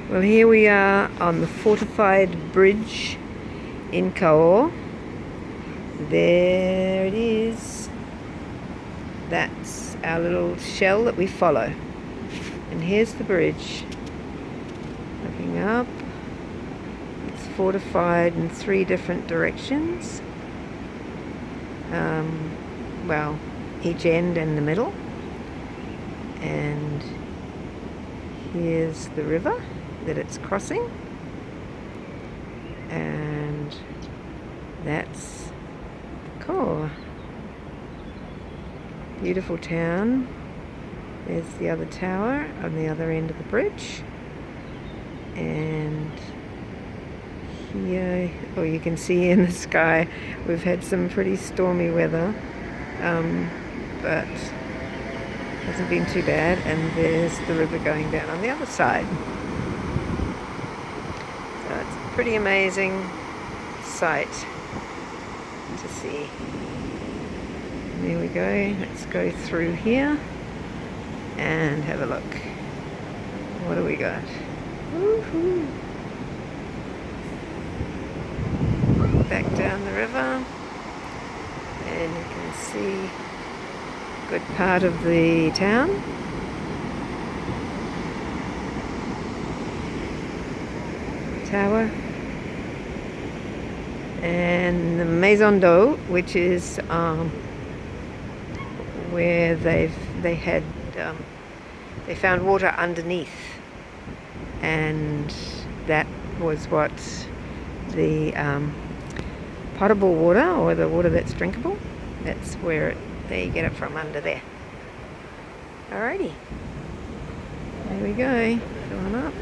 Well, here we are on the Fortified bridge in Cahors. There it is. That's our little shell that we follow. And here's the bridge. Looking up. It's fortified in 3 different directions. Well, each end and the middle. And here's the river that it's crossing, and that's Cahors. Beautiful town. There's the other tower on the other end of the bridge, and here, you can see in the sky we've had some pretty stormy weather, but hasn't been too bad, and there's the river going down on the other side. So it's a pretty amazing sight to see. And there we go. Let's go through here and have a look. What do we got? Woohoo! Back down the river, and you can see good part of the town. Tower. And the Maison d'Eau, which is where they found water underneath, and that was what the potable water, or the water that's drinkable, that's where they get it from, under there. Alrighty, there we go, going up.